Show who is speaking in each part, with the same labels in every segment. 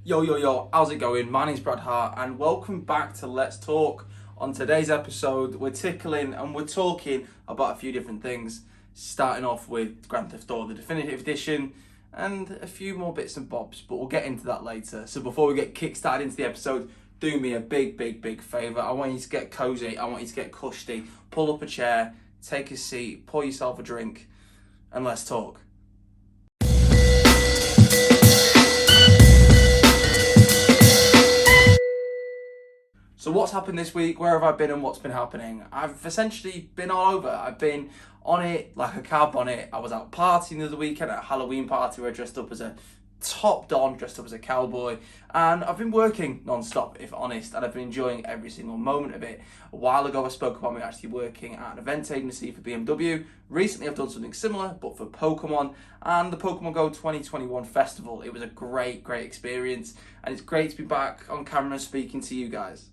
Speaker 1: Yo, how's it going? My name's Brad Hart and welcome back to Let's Talk. On today's episode, we're tickling and we're talking about a few different things, starting off with Grand Theft Auto, the Definitive Edition, and a few more bits and bobs, but we'll get into that later. So before we get kick-started into the episode, do me a big favour. I want you to get cozy, I want you to get cushy, pull up a chair, take a seat, pour yourself a drink, and let's talk. So what's happened this week? Where have I been and what's been happening? I've essentially been all over. I've been on it like a cab on it. I was out partying the other weekend at a Halloween party where I dressed up as a top don, dressed up as a cowboy. And I've been working non-stop, if honest, and I've been enjoying every single moment of it. A while ago I spoke about me actually working at an event agency for BMW. Recently I've done something similar, but for Pokemon and the Pokemon Go 2021 festival. It was a great experience, and it's great to be back on camera speaking to you guys.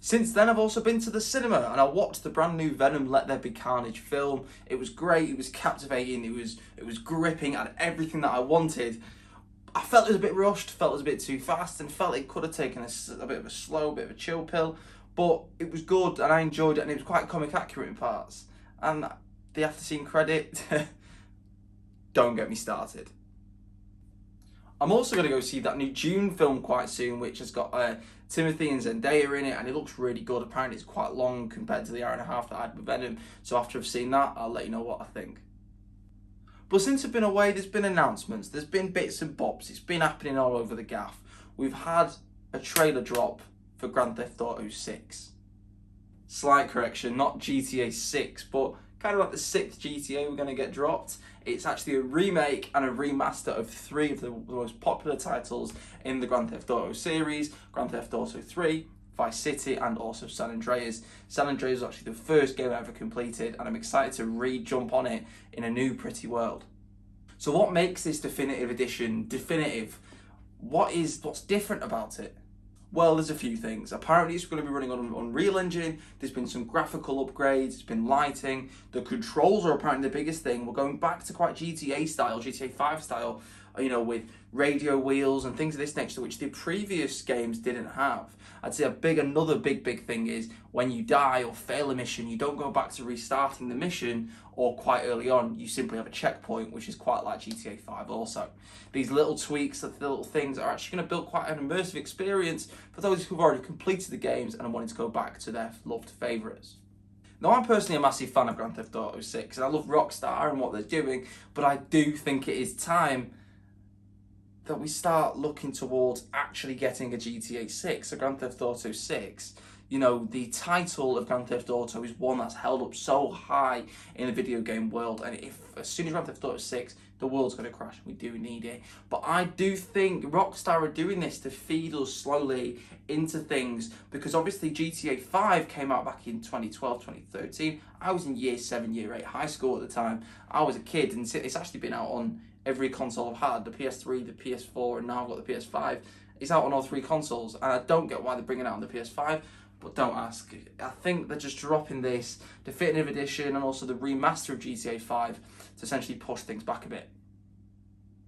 Speaker 1: Since then, I've also been to the cinema and I watched the brand new Venom Let There Be Carnage film. It was great, it was captivating, it was gripping, and everything that I wanted. I felt it was a bit rushed, felt it was a bit too fast, and felt it could have taken a bit of a slow, bit of a chill pill. But it was good and I enjoyed it, and it was quite comic accurate in parts. And the after scene credit, don't get me started. I'm also going to go see that new Dune film quite soon, which has got Timothy and Zendaya in it, and it looks really good. Apparently it's quite long compared to the hour and a half that I had with Venom, so after I've seen that, I'll let you know what I think. But since I've been away, there's been announcements, there's been bits and bobs, it's been happening all over the gaff. We've had a trailer drop for Grand Theft Auto 6. Slight correction, not GTA 6, but kind of like the 6th GTA we're going to get dropped. It's actually a remake and a remaster of 3 of the most popular titles in the Grand Theft Auto series: Grand Theft Auto 3, Vice City, and also San Andreas. San Andreas was actually the first game I ever completed, and I'm excited to re-jump on it in a new pretty world. So what makes this Definitive Edition definitive? What's different about it? Well, there's a few things. Apparently it's going to be running on Unreal Engine. There's been some graphical upgrades, there's been lighting. The controls are apparently the biggest thing. We're going back to quite GTA style, GTA 5 style, with radio wheels and things of this nature, which the previous games didn't have. I'd say another big thing is when you die or fail a mission, you don't go back to restarting the mission or quite early on, you simply have a checkpoint, which is quite like GTA 5 also. These little tweaks, the little things are actually going to build quite an immersive experience for those who've already completed the games and are wanting to go back to their loved favourites. Now, I'm personally a massive fan of Grand Theft Auto 6 and I love Rockstar and what they're doing, but I do think it is time that we start looking towards actually getting a GTA 6, a Grand Theft Auto 6. The title of Grand Theft Auto is one that's held up so high in the video game world, and as soon as Grand Theft Auto 6, the world's going to crash. We do need it. But I do think Rockstar are doing this to feed us slowly into things, because obviously GTA 5 came out back in 2012, 2013. I was in year 7, year 8 high school at the time. I was a kid, and it's actually been out on every console I've had, the PS3, the PS4, and now I've got the PS5. It's out on all 3 consoles, and I don't get why they're bringing it out on the PS5, but don't ask. I think they're just dropping this Definitive Edition and also the remaster of GTA 5 to essentially push things back a bit.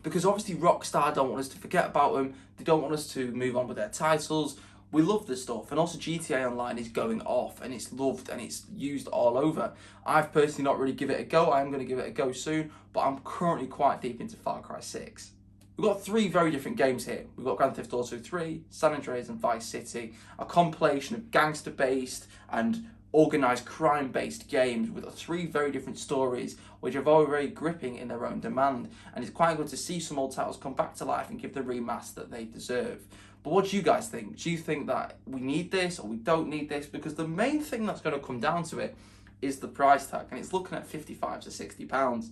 Speaker 1: Because obviously Rockstar don't want us to forget about them, they don't want us to move on with their titles. We love this stuff, and also GTA Online is going off, and it's loved and it's used all over. I've personally not really given it a go. I am going to give it a go soon, but I'm currently quite deep into Far Cry 6. We've got 3 very different games here. We've got Grand Theft Auto 3, San Andreas, and Vice City, a compilation of gangster-based and organised crime-based games with 3 very different stories, which are all very gripping in their own demand. And it's quite good to see some old titles come back to life and give the remaster that they deserve. But what do you guys think? Do you think that we need this or we don't need this? Because the main thing that's going to come down to it is the price tag, and it's looking at £55 to £60.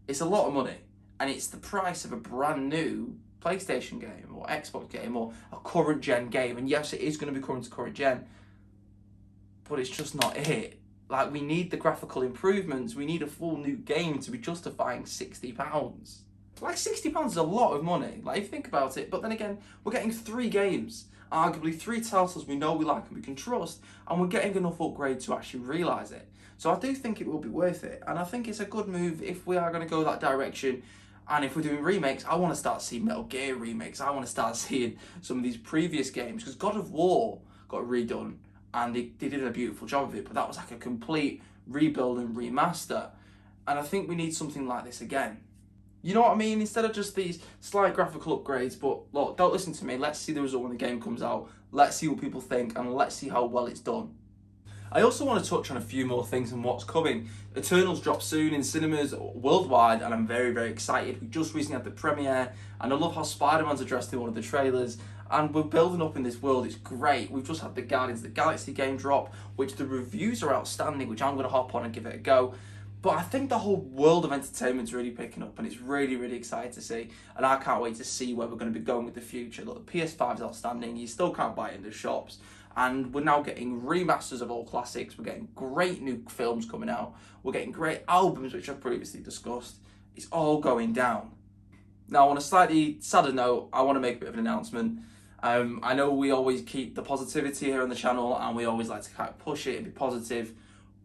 Speaker 1: It's a lot of money, and it's the price of a brand new PlayStation game or Xbox game or a current gen game. And yes, it is going to be current gen, but it's just not it. Like, we need the graphical improvements. We need a full new game to be justifying £60. Like, £60 is a lot of money, like, if you think about it. But then again, we're getting 3 games, arguably 3 titles we know we like and we can trust, and we're getting enough upgrade to actually realise it. So I do think it will be worth it, and I think it's a good move if we are going to go that direction. And if we're doing remakes, I want to start seeing Metal Gear remakes. I want to start seeing some of these previous games, because God of War got redone and they did a beautiful job of it, but that was like a complete rebuild and remaster. And I think we need something like this again. You know what I mean? Instead of just these slight graphical upgrades, but look, don't listen to me. Let's see the result when the game comes out. Let's see what people think, and let's see how well it's done. I also want to touch on a few more things and what's coming. Eternals drops soon in cinemas worldwide, and I'm very, very excited. We just recently had the premiere, and I love how Spider-Man's addressed in one of the trailers, and we're building up in this world. It's great. We've just had the Guardians of the Galaxy game drop, which the reviews are outstanding, which I'm going to hop on and give it a go. But I think the whole world of entertainment's really picking up, and it's really, really exciting to see. And I can't wait to see where we're going to be going with the future. Look, the PS5 is outstanding. You still can't buy it in the shops. And we're now getting remasters of old classics. We're getting great new films coming out. We're getting great albums, which I've previously discussed. It's all going down. Now, on a slightly sadder note, I want to make a bit of an announcement. I know we always keep the positivity here on the channel, and we always like to kind of push it and be positive.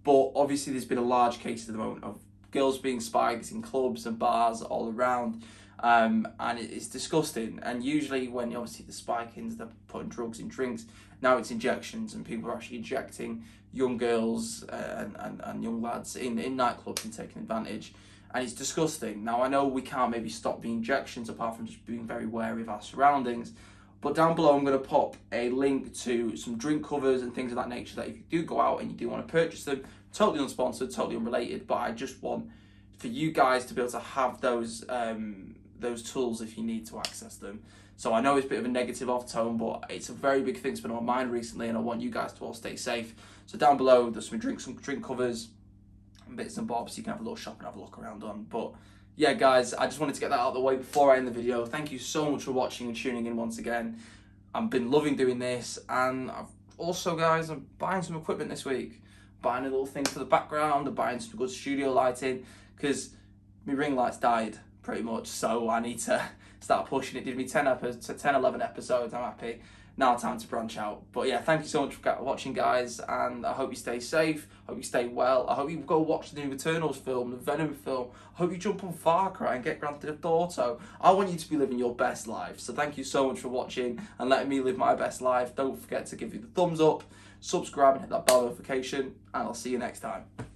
Speaker 1: But obviously there's been a large case at the moment of girls being spiked in clubs and bars all around, and it's disgusting. And usually when obviously the spikings, they're putting drugs in drinks. Now it's injections, and people are actually injecting young girls and young lads in nightclubs and taking advantage. And it's disgusting. Now I know we can't maybe stop the injections apart from just being very wary of our surroundings. But down below, I'm going to pop a link to some drink covers and things of that nature that if you do go out and you do want to purchase them, totally unsponsored, totally unrelated, but I just want for you guys to be able to have those tools if you need to access them. So I know it's a bit of a negative off tone, but it's a very big thing that's been on my mind recently, and I want you guys to all stay safe. So down below, there's some drink covers and bits and bobs so you can have a little shop and have a look around on. But yeah, guys, I just wanted to get that out of the way before I end the video. Thank you so much for watching and tuning in once again. I've been loving doing this, and I've also, guys, I'm buying some equipment this week. Buying a little thing for the background, I'm buying some good studio lighting, because my ring light's died, pretty much, so I need to start pushing it. Did me 10, 11 episodes, I'm happy. Now time to branch out. But yeah, thank you so much for watching, guys, and I hope you stay safe, hope you stay well. I hope you go watch the new Eternals film, the Venom film. I hope you jump on Far Cry and get Grand Theft Auto. I want you to be living your best life. So thank you so much for watching and letting me live my best life. Don't forget to give me the thumbs up, subscribe and hit that bell notification, and I'll see you next time.